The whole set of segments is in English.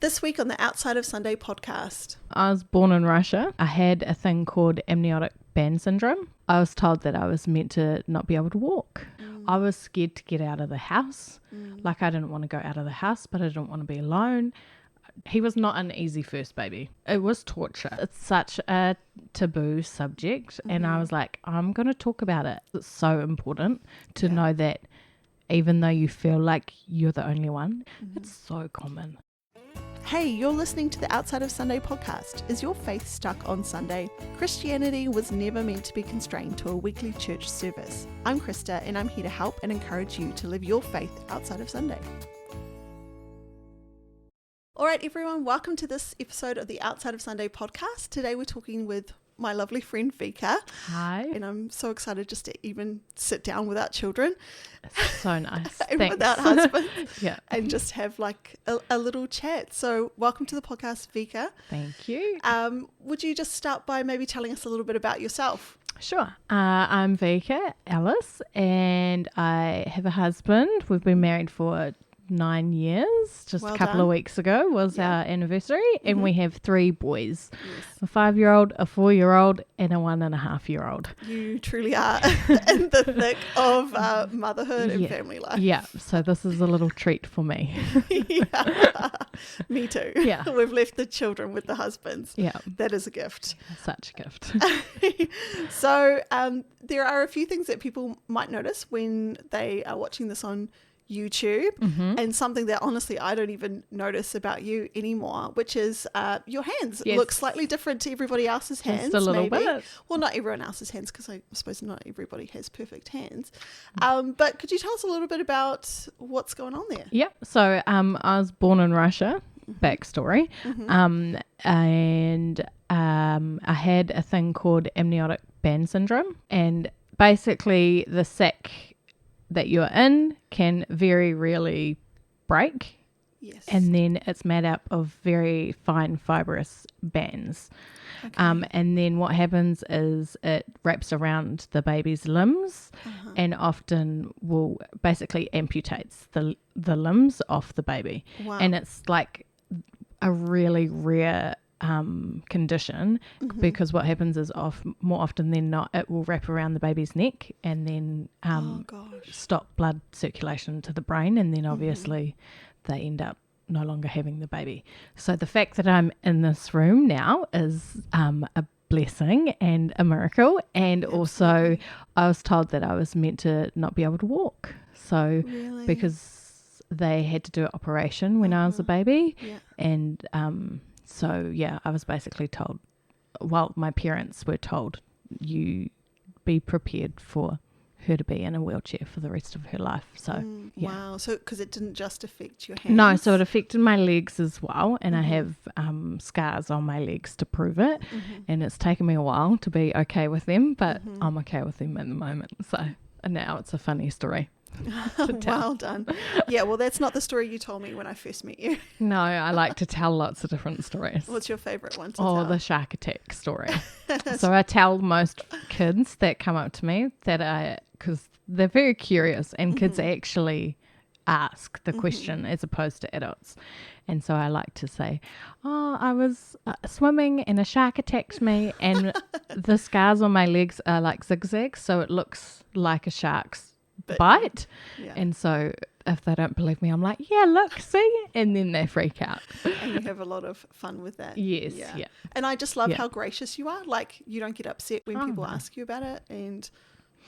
This week on the Outside of Sunday podcast. I was born in Russia. I had a thing called amniotic band syndrome. I was told that I was meant to not be able to walk. I was scared to get out of the house. Like, I didn't want to go out of the house, but I didn't want to be alone. He was not an easy first baby. It was torture. It's such a taboo subject. And I was like, I'm going to talk about it. It's so important to know that even though you feel like you're the only one, it's so common. Hey, you're listening to the Outside of Sunday podcast. Is your faith stuck on Sunday? Christianity was never meant to be constrained to a weekly church service. I'm Krista, and I'm here to help and encourage you to live your faith outside of Sunday. All right, everyone, welcome to this episode of the Outside of Sunday podcast. Today we're talking with my lovely friend Vika. Hi. And I'm so excited just to even sit down without children. So nice. And Thanks. without husbands. Yeah. And just have like a little chat. So welcome to the podcast, Vika. Thank you. Would you just start by maybe telling us a little bit about yourself? Sure. I'm Vika Ellis and I have a husband. We've been married for 9 years. Just Well a couple done. of weeks ago was our anniversary, and we have 3 boys, Yes. a 5-year-old, a 4-year-old, and a 1.5-year-old. You truly are in the thick of motherhood and Yeah. family life. Yeah, so this is a little treat for me. Yeah. Me too. Yeah. We've left the children with the husbands. Yeah, That is a gift. such a gift. So there are a few things that people might notice when they are watching this on YouTube, and something that honestly I don't even notice about you anymore, which is your hands Yes. look slightly different to everybody else's hands. a little maybe. bit. Well, not everyone else's hands, because I suppose not everybody has perfect hands. But could you tell us a little bit about what's going on there? Yeah, so I was born in Russia, backstory, and I had a thing called amniotic band syndrome, and basically the sac that you're in can very rarely break, Yes. and then it's made up of very fine fibrous bands. Okay. And then what happens is it wraps around the baby's limbs and often will basically amputates the limbs off the baby. Wow. And it's like a really rare condition, because what happens is more often than not it will wrap around the baby's neck and then Oh gosh. stop blood circulation to the brain, and then obviously they end up no longer having the baby. So the fact that I'm in this room now is a blessing and a miracle, and also I was told that I was meant to not be able to walk, so Really? because they had to do an operation when I was a baby, Yeah. and so yeah, I was basically told, well, my parents were told, you be prepared for her to be in a wheelchair for the rest of her life. So yeah. Wow. So because it didn't just affect your hands. No, so it affected my legs as well, and I have scars on my legs to prove it, and it's taken me a while to be okay with them, but I'm okay with them at the moment. So now it's a funny story to tell. Well done. Yeah, well, that's not the story you told me when I first met you. No, I like to tell lots of different stories. What's your favourite one to Oh, tell? the shark attack story. So I tell most kids that come up to me that because they're very curious, and kids actually ask the question as opposed to adults. And so I like to say, oh, I was swimming and a shark attacked me, and the scars on my legs are like zigzags, so it looks like a shark's bite. Yeah. And so if they don't believe me, I'm like, yeah, look, see? And then they freak out. And you have a lot of fun with that. Yes, yeah. And I just love Yeah. how gracious you are. Like, you don't get upset when people no. ask you about it. And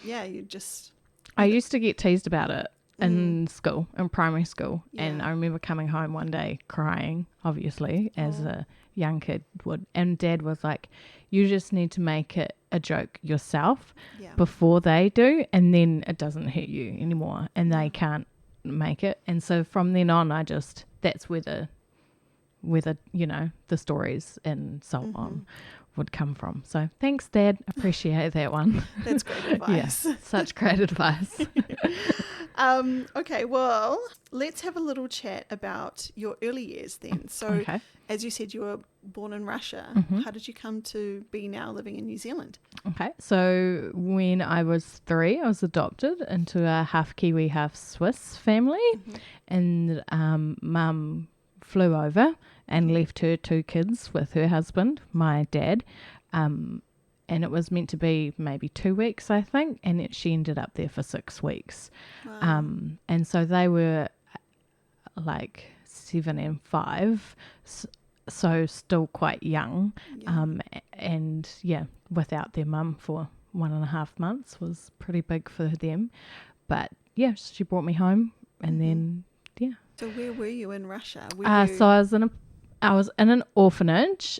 yeah, you just... I used to get teased about it in school, in primary school. And Yeah. I remember coming home one day crying, obviously, as a young kid would. And Dad was like, you just need to make it a joke yourself Yeah. before they do, and then it doesn't hurt you anymore, and they can't make it. And so from then on, that's where the the stories and so on would come from. So thanks, Dad. Appreciate that one. That's great advice. Yeah, such great advice. Okay, well, let's have a little chat about your early years then. So, Okay. as you said, you were born in Russia. How did you come to be now living in New Zealand? Okay, so when I was 3, I was adopted into a half Kiwi, half Swiss family, and Mum flew over and left her 2 kids with her husband, my dad. And it was meant to be maybe 2 weeks, I think. And she ended up there for 6 weeks. Wow. And so they were like 7 and 5. So still quite young. Yeah. And yeah, without their mum for 1.5 months was pretty big for them. But yeah, she brought me home, and then yeah. So where were you in Russia? So I was in an orphanage.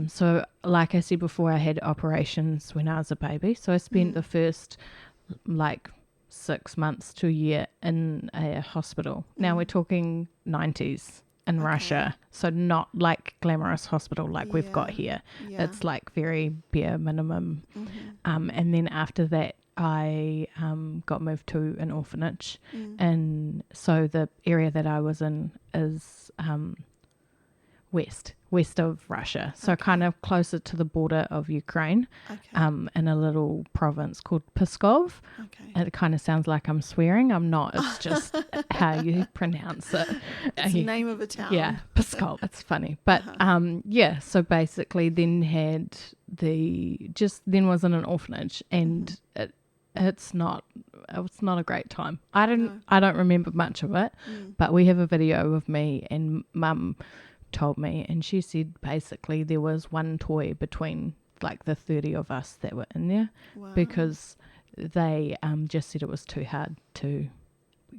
So like I said before, I had operations when I was a baby. So I spent the first like 6 months to a year in a hospital. Now we're talking 90s in Russia. So not like glamorous hospital like we've got here. Yeah. It's like very bare minimum. And then after that, I got moved to an orphanage. And so the area that I was in is west of Russia, so kind of closer to the border of Ukraine, in a little province called Pskov. And it kind of sounds like I'm swearing. I'm not. It's just how you pronounce it. It's the name of a town. Yeah, Pskov. It's funny, but yeah. So basically, then was in an orphanage, and it's not a great time. I don't remember much of it, but we have a video of me, and Mum told me, and she said basically there was one toy between like the 30 of us that were in there. Wow. Because they just said it was too hard to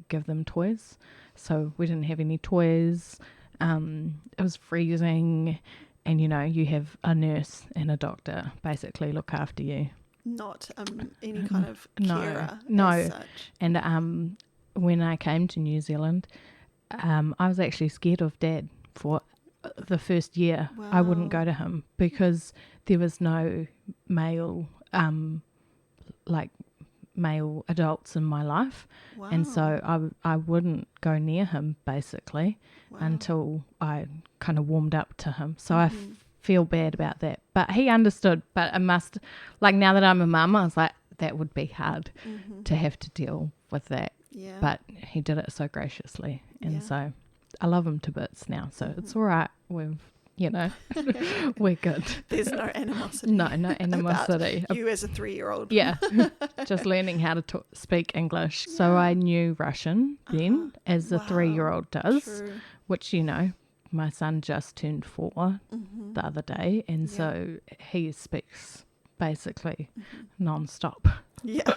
give them toys, so we didn't have any toys. It was freezing, and you have a nurse and a doctor basically look after you. Not any kind of carer. No. As such. And when I came to New Zealand, I was actually scared of Dad for the first year. Wow. I wouldn't go to him because there was no male adults in my life. Wow. And so I wouldn't go near him basically until I kind of warmed up to him. So I feel bad about that, but he understood. But now that I'm a mum, I was like, that would be hard to have to deal with that. Yeah. But he did it so graciously, and so I love him to bits now. So it's all right. We're good. There's no animosity. No animosity. About you as a 3-year-old. Yeah, just learning how to speak English. Yeah. So I knew Russian then, as a 3-year-old does. True. Which my son just turned 4 the other day, and so he speaks basically non-stop. Yeah.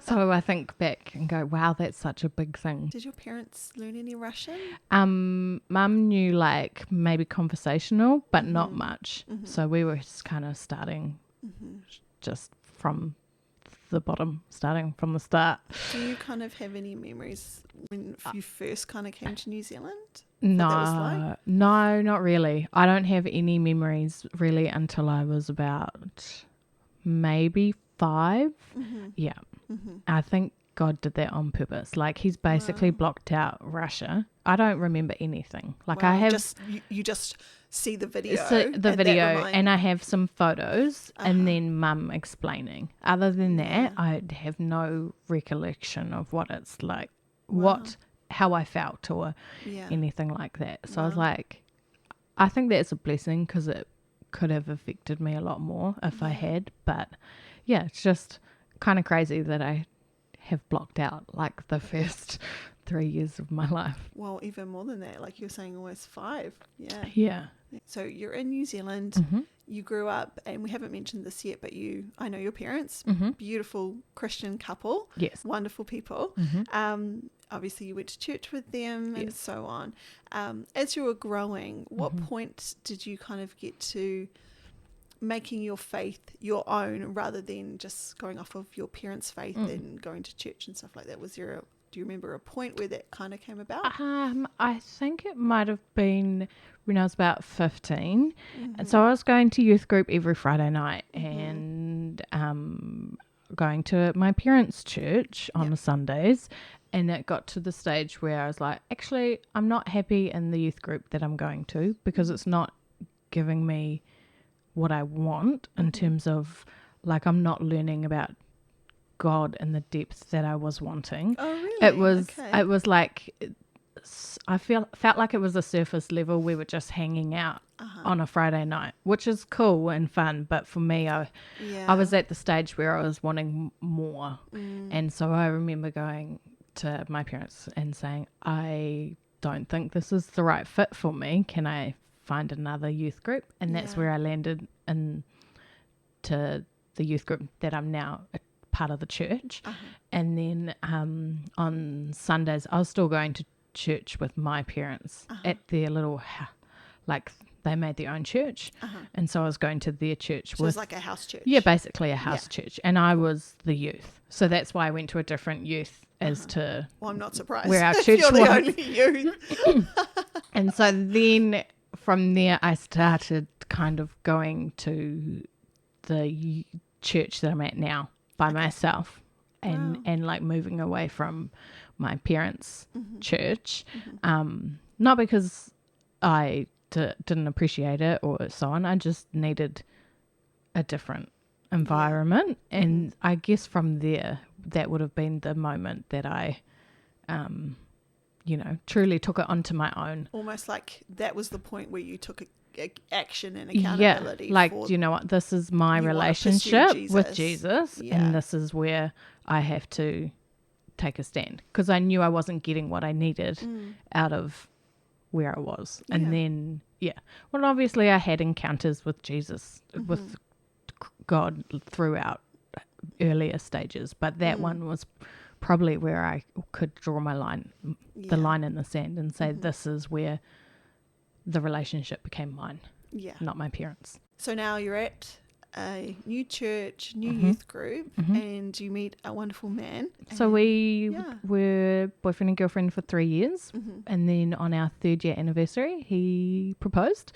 So I think back and go, wow, that's such a big thing. Did your parents learn any Russian? Mum knew like maybe conversational, but not much. So we were just kind of starting just from the bottom, starting from the start. Do you kind of have any memories when you first kind of came to New Zealand? No, not really. I don't have any memories really until I was about maybe 5. Yeah. I think God did that on purpose. Like he's basically blocked out Russia. I don't remember anything. Like I have you just see the video. And I have some photos and then Mum explaining. Other than that, I have no recollection of what it's like, how I felt or anything like that. So I was like, I think that's a blessing because it could have affected me a lot more if I had. But yeah, it's just kind of crazy that I have blocked out like the first 3 years of my life. Well, even more than that, like you're saying, almost 5. Yeah. So you're in New Zealand. You grew up, and we haven't mentioned this yet, but I know your parents, beautiful Christian couple. Yes. Wonderful people. Obviously you went to church with them and so on. As you were growing, what point did you kind of get to making your faith your own rather than just going off of your parents' faith and going to church and stuff like that? Do you remember a point where that kind of came about? I think it might have been when I was about 15. And so I was going to youth group every Friday night and going to my parents' church on the Sundays. And it got to the stage where I was like, actually, I'm not happy in the youth group that I'm going to because it's not giving me what I want in terms of, like, I'm not learning about God in the depth that I was wanting. Oh, really? It was like I felt like it was a surface level. We were just hanging out on a Friday night, which is cool and fun. But for me, I was at the stage where I was wanting more. And so I remember going to my parents and saying, I don't think this is the right fit for me. Can I find another youth group? And that's where I landed to the youth group that I'm now a part of the church. And then on Sundays, I was still going to church with my parents at their little, like they made their own church. And so I was going to their church. So it was like a house church. Yeah, basically a house church. And I was the youth. So that's why I went to a different youth as to Well, I'm not surprised. where our church You're was. the only youth. And so then from there, I started kind of going to the church that I'm at now by myself and like moving away from my parents' church. Not because I didn't appreciate it or so on. I just needed a different environment. And I guess from there, that would have been the moment that I, truly took it onto my own. Almost like that was the point where you took action and accountability. Yeah, like, you know what, this is my relationship with Jesus, and this is where I have to take a stand. Because I knew I wasn't getting what I needed out of where I was. And then, well, obviously I had encounters with Jesus, with God throughout earlier stages, but that one was probably where I could draw my line, the line in the sand, and say this is where the relationship became mine, not my parents. So now you're at a new church, new youth group, and you meet a wonderful man. So we were boyfriend and girlfriend for 3 years, and then on our 3rd year anniversary, he proposed.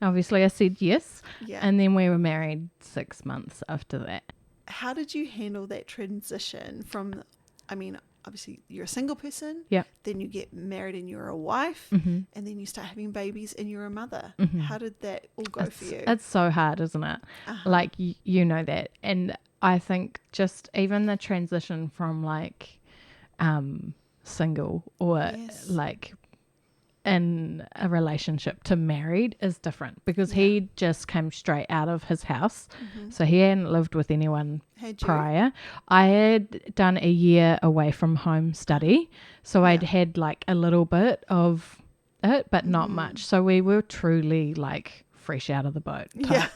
Obviously, I said yes, and then we were married 6 months after that. How did you handle that transition from, I mean, obviously you're a single person, then you get married and you're a wife, and then you start having babies and you're a mother. How did that all go for you? It's so hard, isn't it? Like, you know that. And I think just even the transition from like single or like in a relationship to married is different, because he just came straight out of his house. So he hadn't lived with anyone prior. I had done a year away from home study, so I'd had like a little bit of it, but not much. So we were truly like fresh out of the boat type,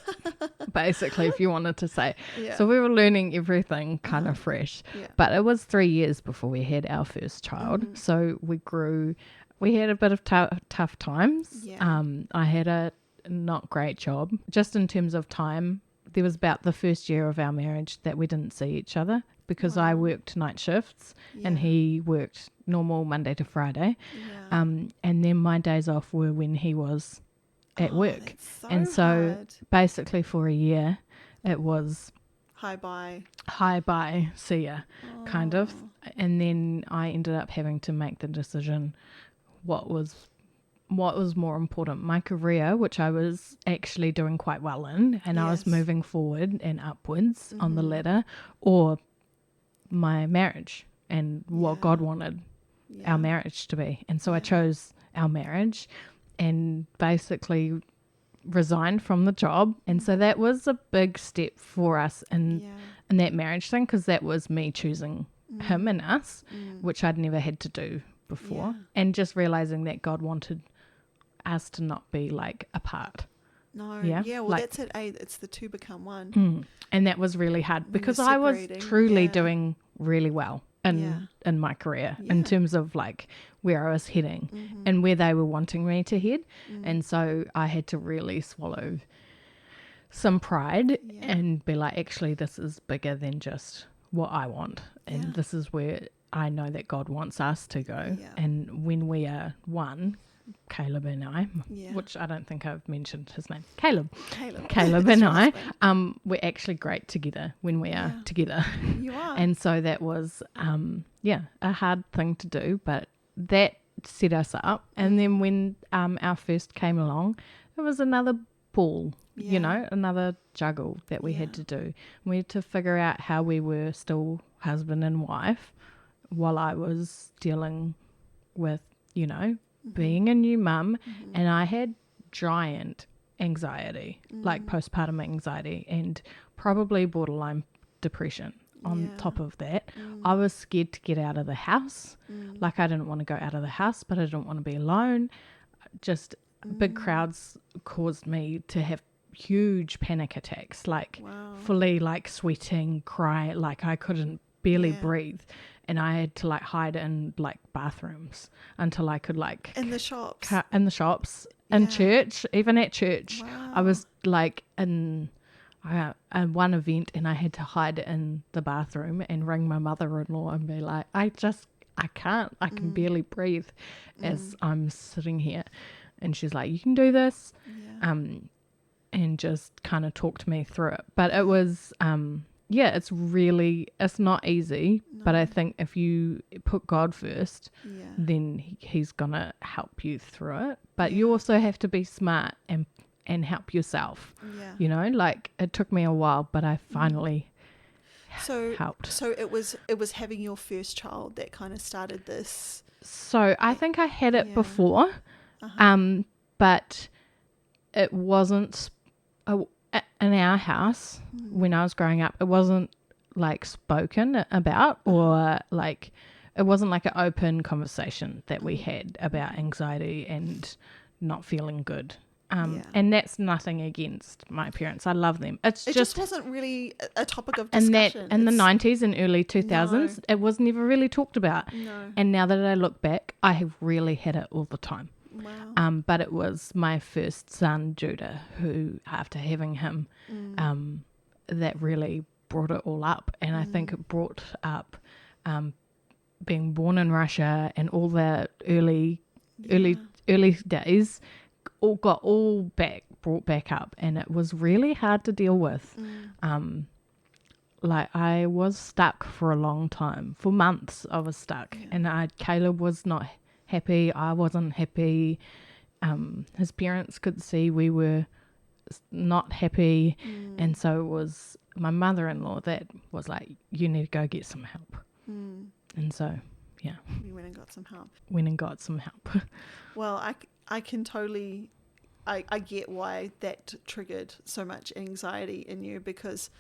basically, if you wanted to say. So we were learning everything kind of fresh. But it was 3 years before we had our first child. So we grew. We had a bit of tough times. I had a not great job. Just in terms of time, there was about the first year of our marriage that we didn't see each other, because I worked night shifts and he worked normal Monday to Friday. And then my days off were when he was at work. And so basically for a year, it was hi bye, see ya, kind of. And then I ended up having to make the decision what was more important, my career, which I was actually doing quite well in, and I was moving forward and upwards on the ladder, or my marriage and what God wanted our marriage to be. And so I chose our marriage and basically resigned from the job. And so that was a big step for us in that marriage thing, because that was me choosing him and us, which I'd never had to do before, and just realizing that God wanted us to not be like apart. Well, like, that's it. It's the two become one. And that was really hard, because I was truly doing really well in my career in terms of like where I was heading and where they were wanting me to head. And so I had to really swallow some pride and be like, actually, this is bigger than just what I want, and this is where I know that God wants us to go. And when we are one, Caleb and I, which I don't think I've mentioned his name, Caleb and I, we're actually great together when we are together. You are. And so that was, a hard thing to do, but that set us up. And then when our first came along, it was another ball, another juggle that we had to do. We had to figure out how we were still husband and wife while I was dealing with you know, being a new mum, and I had giant anxiety, like postpartum anxiety, and probably borderline depression on top of that. I was scared to get out of the house. Like, I didn't want to go out of the house, but I didn't want to be alone. Just big crowds caused me to have huge panic attacks, like fully like sweating, cry, like I couldn't barely breathe. And I had to like hide in like bathrooms until I could like in the shops, in church, even at church. Wow. I was like in one event, and I had to hide in the bathroom and ring my mother-in-law and be like, I can't, I can barely breathe as I'm sitting here. And she's like, you can do this. And just kind of talked me through it. But it was, it's not easy. No. But I think if you put God first, then he's going to help you through it. But you also have to be smart and help yourself. You know, like it took me a while, but I finally helped. So it was having your first child that kind of started this. So I think I had it before, but it wasn't in our house when I was growing up. It wasn't like spoken about, or like it wasn't like an open conversation that we had about anxiety and not feeling good. And that's nothing against my parents. I love them. It just wasn't really a topic of discussion. In the 90s and early 2000s, it was never really talked about. No. And now that I look back, I have really had it all the time. Wow. But it was my first son, Judah, who, after having him, that really brought it all up. And I think it brought up being born in Russia and all the early days got brought back up, and it was really hard to deal with. Like I was stuck for a long time. For months I was stuck, and Caleb was not happy. I wasn't happy. His parents could see we were not happy, and so it was my mother-in-law that was like, you need to go get some help. And so you went and got some help. Well, I can totally I get why that triggered so much anxiety in you, because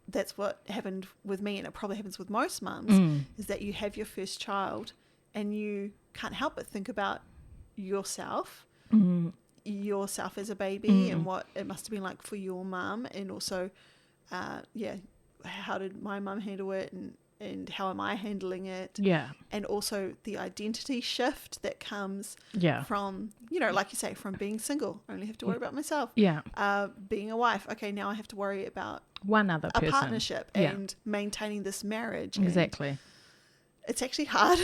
that's what happened with me, and it probably happens with most mums, is that you have your first child and you can't help but think about yourself as a baby, and what it must have been like for your mum, and also how did my mum handle it, and how am I handling it? Yeah. And also the identity shift that comes from, you know, like you say, from being single, I only have to worry about myself. Yeah. Being a wife, okay, now I have to worry about one other person. A partnership and maintaining this marriage. Exactly. It's actually hard.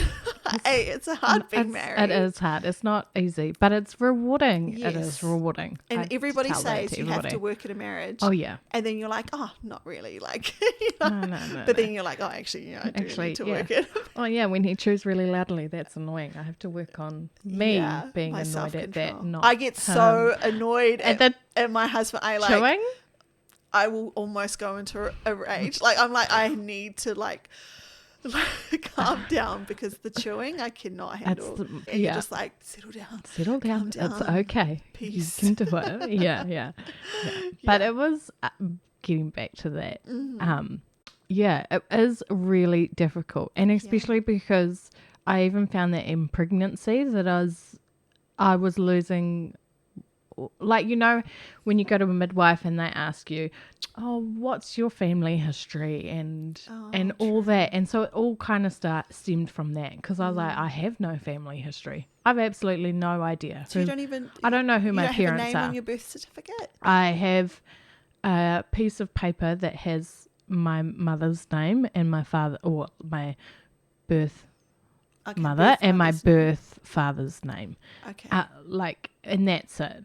It's a hard being married. It is hard. It's not easy, but it's rewarding. Yes. It is rewarding. And everybody says you have to work at a marriage. Oh, yeah. And then you're like, oh, not really. Like, you know? No. But then you're like, oh, actually, I do need to work it. Oh, yeah. When he chews really loudly, that's annoying. I have to work on me being annoyed at that. I get so annoyed at my husband. Chewing? I will almost go into a rage. Like, I'm like, I need to calm down, because the chewing I cannot handle. And you're just like, settle down. It's okay. Peace. You can do it. Yeah. But it was getting back to that. It is really difficult, and especially because I even found that in pregnancy that I was losing. Like, you know, when you go to a midwife and they ask you, oh, what's your family history and all that. And so it all kind of stemmed from that, because I was like, I have no family history. I have absolutely no idea. So I don't know who my parents are. You don't have a name on your birth certificate? I have a piece of paper that has my mother's name and my father, or my birth mother and my birth father's name. Okay. And that's it.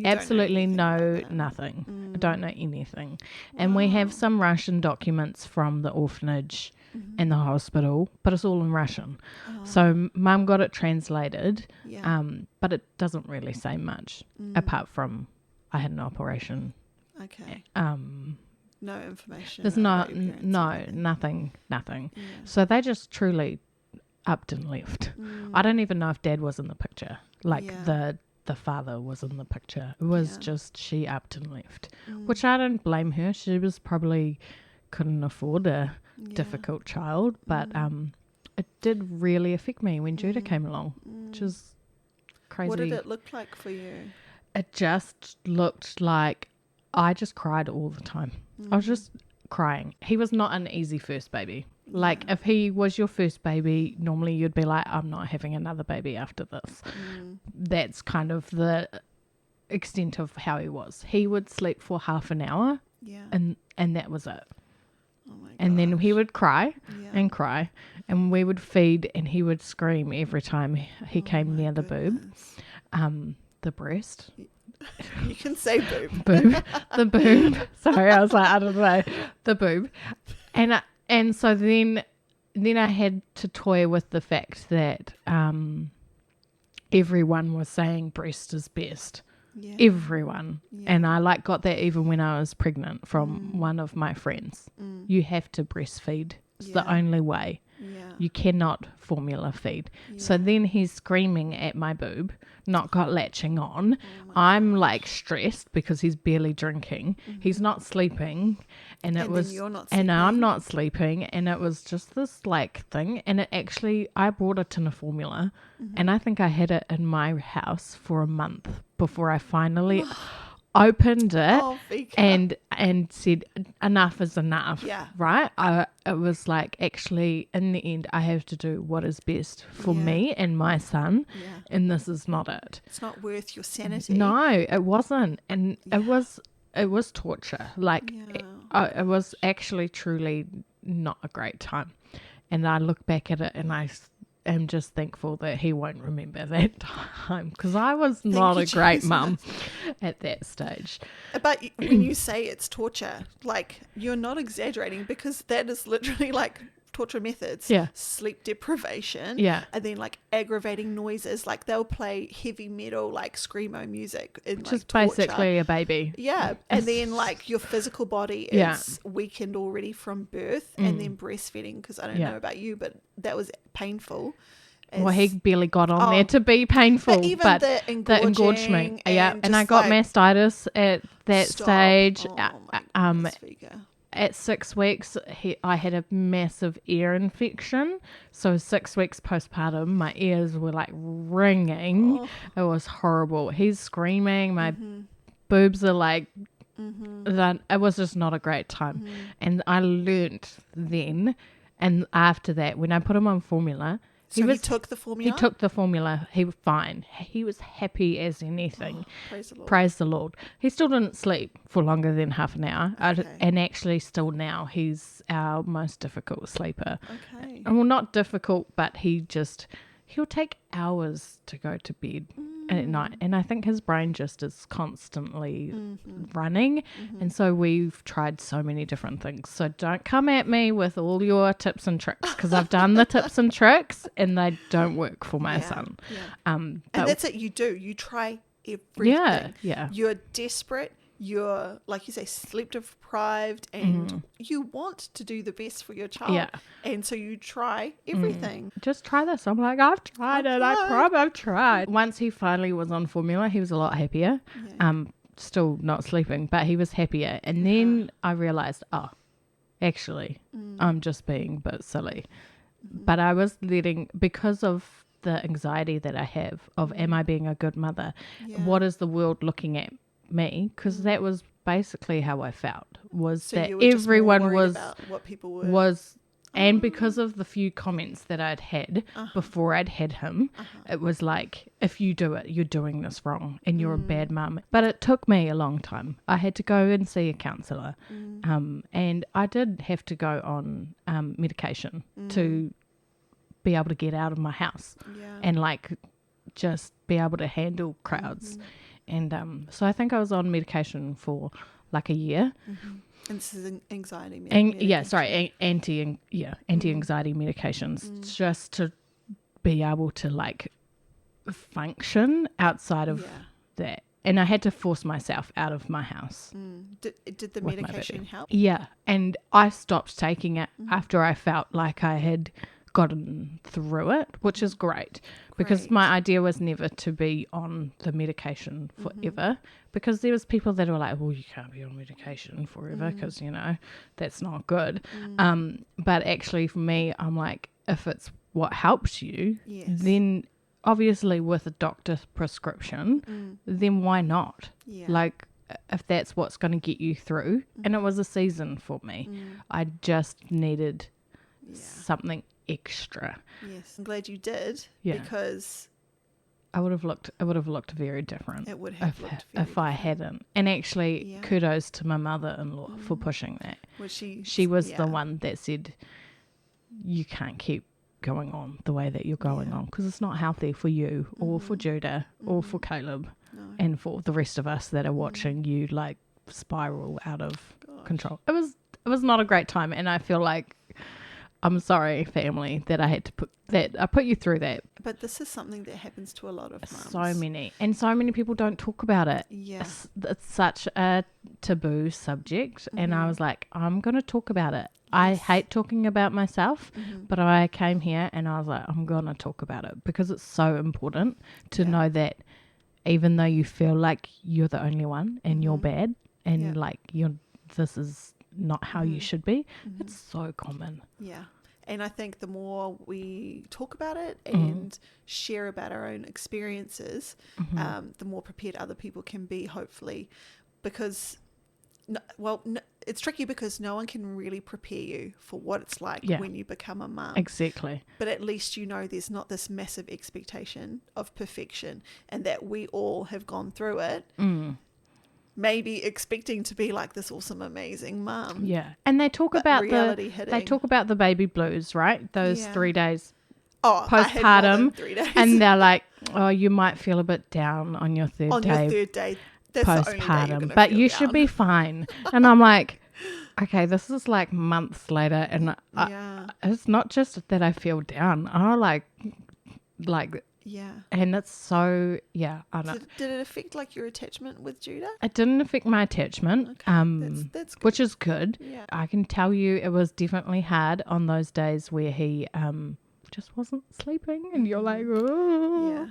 Absolutely nothing. I don't know anything. And we have some Russian documents from the orphanage and the hospital, but it's all in Russian. So Mum got it translated, but it doesn't really say much apart from I had an operation. Okay. No information. There's nothing. Yeah. So they just truly upped and left. I don't even know if Dad was in the picture. Like Yeah. the father was in the picture. It was Yeah. just she upped and left, which I don't blame her. She was probably couldn't afford a difficult child, but it did really affect me when Judah came along, which is crazy. What did it look like for you? It just looked like I just cried all the time. I was just crying. He was not an easy first baby. Like if he was your first baby, normally you'd be like, I'm not having another baby after this. That's kind of the extent of how he was. He would sleep for half an hour Yeah. and that was it. Oh my god. And then he would cry Yeah. and cry, and we would feed, and he would scream every time he came near the boob, the breast. You can say boob. Boob, the boob. Sorry, I was like, I don't know, the boob, and so then I had to toy with the fact that everyone was saying breast is best. Yeah. Everyone. Yeah. And I got that even when I was pregnant from one of my friends. You have to breastfeed. It's the only way. Yeah. You cannot formula feed. So then he's screaming at my boob, not got latching on. I'm like stressed because he's barely drinking. He's not sleeping. And it And was, then you're not and I'm sleeping. not sleeping. And it was just this like thing. And it actually, I bought a tin of formula and I think I had it in my house for a month before I finally opened it Oh, Vika. and said enough is enough. Yeah. Right. It was like, actually in the end I have to do what is best for me and my son, and this is not it. It's not worth your sanity. No, it wasn't. And it was torture. Like it was actually truly not a great time. And I look back at it and I am just thankful that he won't remember that time, because I was not a great mum at that stage. But when you say it's torture, like, you're not exaggerating, because that is literally like torture methods. Yeah. Sleep deprivation. Yeah. And then like aggravating noises. Like they'll play heavy metal, like screamo music. And, Just torture. basically a baby. Yeah. And then like your physical body is weakened already from birth, and then breastfeeding, because I don't know about you, but that was painful. Well, he barely got on there to be painful, But even but the the engorgement, and I just got like, mastitis at that stop. stage. Oh my goodness, Vika. At 6 weeks, I had a massive ear infection. So 6 weeks postpartum, my ears were like ringing. Oh. It was horrible. He's screaming. My boobs are like, that. It was just not a great time. And I learnt then, and after that, when I put him on formula, So he took the formula? He took the formula. He was fine. He was happy as anything. Praise the Lord. Praise the Lord. He still didn't sleep for longer than half an hour. Okay. And actually still now he's our most difficult sleeper. Okay. Well, not difficult, but he'll take hours to go to bed at night. And I think his brain just is constantly running. And so we've tried so many different things. So don't come at me with all your tips and tricks, because I've done the tips and tricks and they don't work for my son. Yeah. And And that's it. You do. You try everything. Yeah. You're desperate. You're, like you say, sleep deprived, and you want to do the best for your child. Yeah. And so you try everything. Just try this. I'm like, I've tried it. I've tried. Once he finally was on formula, he was a lot happier. Still not sleeping, but he was happier. And then I realized, actually, I'm just being a bit silly. But I was because of the anxiety that I have of, am I being a good mother? What is the world looking at me? Because that was basically how I felt, was So that you were just more everyone worried was about what people were. and because of the few comments that I'd had before I'd had him, it was like, if you do it, you're doing this wrong and you're a bad mum. But it took me a long time. I had to go and see a counsellor, and I did have to go on medication to be able to get out of my house and like just be able to handle crowds. And so I think I was on medication for like a year. And this is anxiety medication. Anti-anxiety medications, just to be able to like function outside of that. And I had to force myself out of my house. Did the medication help? Yeah. And I stopped taking it after I felt like I had gotten through it, which is great. Because my idea was never to be on the medication forever, because there was people that were like, well, you can't be on medication forever because, you know, that's not good. But actually for me, I'm like, if it's what helps you, then obviously with a doctor's prescription, then why not? Like, if that's what's going to get you through. And it was a season for me. I just needed something extra. Yes, I'm glad you did, because it would have looked very different. It would have looked very if I hadn't. And actually, kudos to my mother-in-law for pushing that. Well, she was the one that said, you can't keep going on the way that you're going on, because it's not healthy for you or for Judah or for Caleb and for the rest of us that are watching you like spiral out of control. It was not a great time, and I feel like I'm sorry, family, that I put you through that. But this is something that happens to a lot of mums. So many people don't talk about it. Yeah. It's such a taboo subject, and I was like, I'm going to talk about it. I hate talking about myself, but I came here and I was like, I'm going to talk about it, because it's so important to know that even though you feel like you're the only one and you're bad and like this is not how you should be, it's so common. Yeah. And I think the more we talk about it and share about our own experiences, the more prepared other people can be, hopefully, because it's tricky because no one can really prepare you for what it's like when you become a mum. Exactly. But at least you know there's not this massive expectation of perfection, and that we all have gone through it, maybe expecting to be like this awesome, amazing mum. Yeah. And they talk about the baby blues, right? Those 3 days postpartum. I had more than 3 days. And they're like, oh, you might feel a bit down on your third on day. your third day. That's postpartum, but you should be fine. And I'm like, okay, this is like months later, and it's not just that I feel down. I like, and it's so I don't. Did it affect like your attachment with Judah? It didn't affect my attachment, that's good. which is good. Yeah. I can tell you, it was definitely hard on those days where he just wasn't sleeping, and you're like, oh.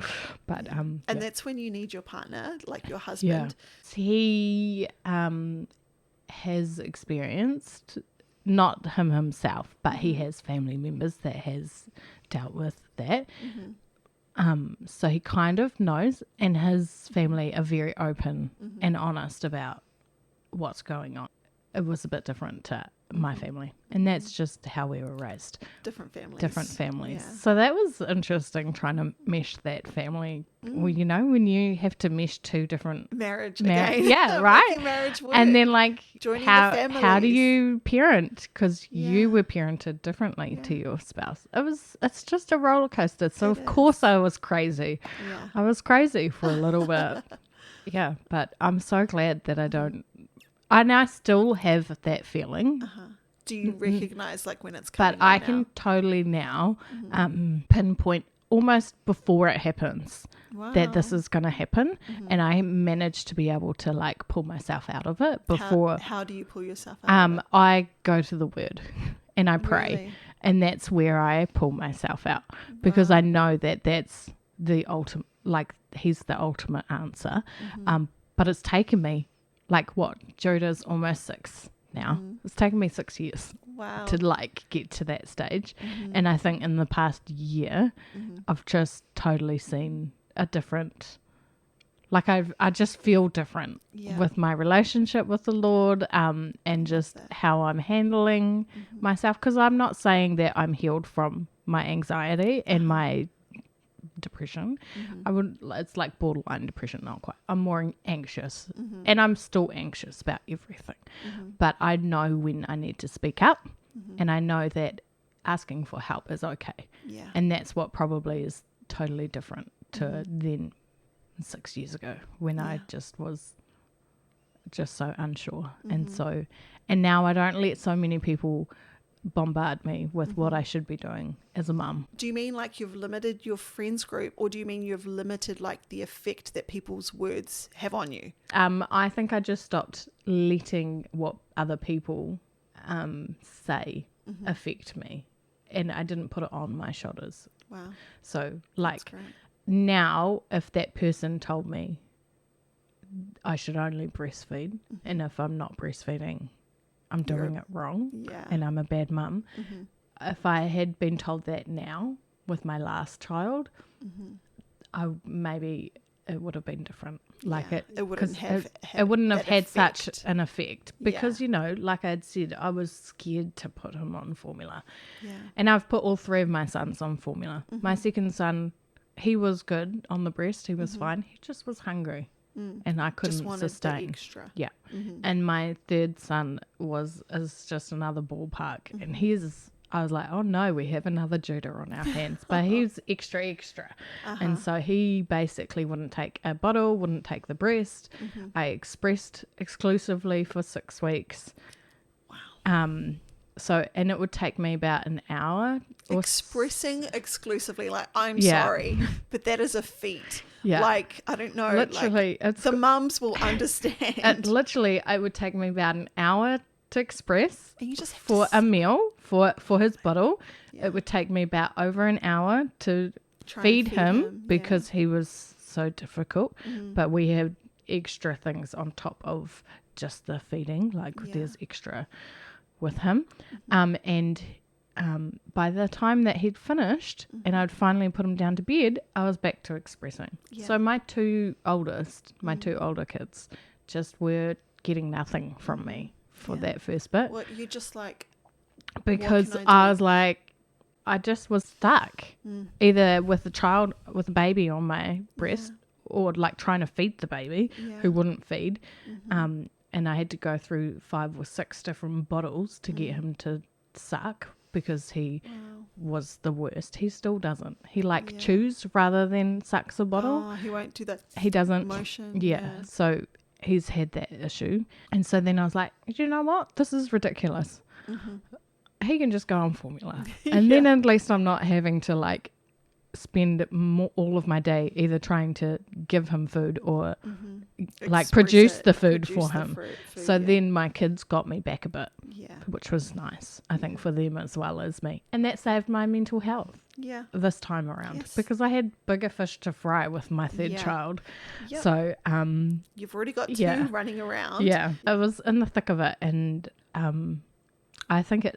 But and that's when you need your partner, like your husband. He has experienced, not him himself, but he has family members that has dealt with that. So he kind of knows, and his family are very open and honest about what's going on. It was a bit different to my family, and that's just how we were raised. Different families. Yeah. So that was interesting, trying to mesh that family. Well, you know, when you have to mesh two different marriage again. Yeah, right. Marriage work. And then like joining how do you parent? Because you were parented differently to your spouse. It's just a roller coaster. So of course I was crazy. Yeah. I was crazy for a little bit. Yeah, but I'm so glad that I don't. And I still have that feeling. Do you recognize like when it's coming? But I can totally now pinpoint almost before it happens that this is going to happen. And I managed to be able to like pull myself out of it before. How do you pull yourself out of it? I go to the word and I pray. Really? And that's where I pull myself out, because I know that that's the ultimate, like he's the ultimate answer. But it's taken me. Like what? Judah's almost 6 now. It's taken me 6 years to like get to that stage. And I think in the past year, I've just totally seen a different, like I just feel different with my relationship with the Lord, and just how I'm handling myself. Because I'm not saying that I'm healed from my anxiety and my depression. It's like borderline depression, not quite. I'm more anxious, and I'm still anxious about everything, but I know when I need to speak up, and I know that asking for help is okay. And that's what probably is totally different to then 6 years ago, when I just was just so unsure. And now I don't let so many people bombard me with what I should be doing as a mum. Do you mean like you've limited your friends group, or do you mean you've limited like the effect that people's words have on you? I think I just stopped letting what other people say affect me, and I didn't put it on my shoulders. Wow. So That's great. now if that person told me I should only breastfeed, and if I'm not breastfeeding, I'm doing it wrong, and I'm a bad mum. If I had been told that now with my last child, maybe it would have been different. Like it wouldn't have had such an effect because, like I'd said, I was scared to put him on formula. Yeah. And I've put all 3 of my sons on formula. My second son, he was good on the breast. He was fine. He just was hungry. And I couldn't sustain. The extra. Yeah. And my third son is just another ballpark. And I was like, oh no, we have another Judah on our hands. But he's extra. And so he basically wouldn't take a bottle, wouldn't take the breast. I expressed exclusively for 6 weeks. Wow. And it would take me about an hour. Expressing exclusively, like, I'm sorry, but that is a feat. Yeah. Like, I don't know. Literally. The mums will understand. It would take me about an hour to express and you just for a meal, for his bottle. Yeah. It would take me about over an hour to feed him because he was so difficult. But we had extra things on top of just the feeding, like there's extra with him. And by the time that he'd finished and I'd finally put him down to bed, I was back to expressing. So my two older kids just were getting nothing from me for that first bit. Well, you're just like, because I was like, I just was stuck either with a baby on my breast or like trying to feed the baby who wouldn't feed. And I had to go through 5 or 6 different bottles to get him to suck because he was the worst. He still doesn't. He chews rather than sucks a bottle. Oh, he won't do that. He doesn't. Motion. Yeah. So he's had that issue. And so then I was like, you know what? This is ridiculous. He can just go on formula. And then at least I'm not having to like spend all of my day either trying to give him food or like produce the food for him. So then my kids got me back a bit, which was nice, I think, for them as well as me. And that saved my mental health this time around because I had bigger fish to fry with my third child. So you've already got 2 running around. Yeah, I was in the thick of it, and I think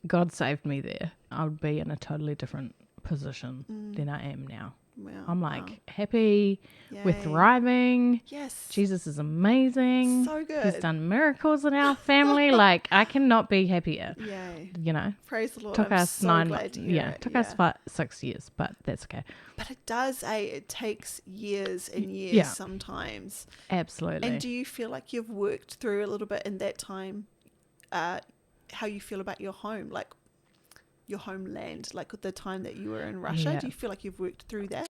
God saved me there. I would be in a totally different position than I am now. Wow. I'm like happy. Yay. We're thriving. Yes. Jesus is amazing. So good. He's done miracles in our family. Like I cannot be happier. Yay. Praise the Lord. Took us so 9 glad to hear it. Took us 6 years, but that's okay. But it does, it takes years and years sometimes. Absolutely. And do you feel like you've worked through a little bit in that time how you feel about your home, like your homeland, like the time that you were in Russia? Do you feel like you've worked through that?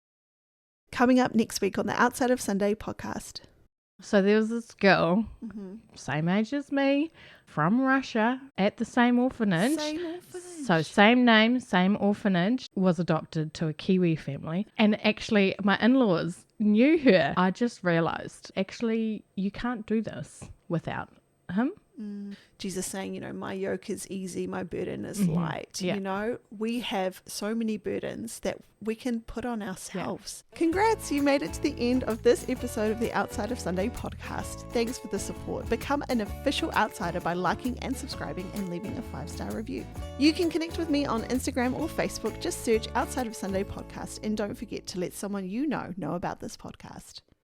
Coming up next week on the Outside of Sunday podcast. So there was this girl, same age as me, from Russia, at the same orphanage. So same name, same orphanage, was adopted to a Kiwi family. And actually my in-laws knew her. I just realised, actually, you can't do this without him. Jesus saying, my yoke is easy, my burden is light. We have so many burdens that we can put on ourselves. Congrats, you made it to the end of this episode of the Outside of Sunday podcast. Thanks for the support. Become an official outsider by liking and subscribing and leaving a 5-star review. You can connect with me on Instagram or Facebook. Just search Outside of Sunday podcast, and don't forget to let someone you know about this podcast.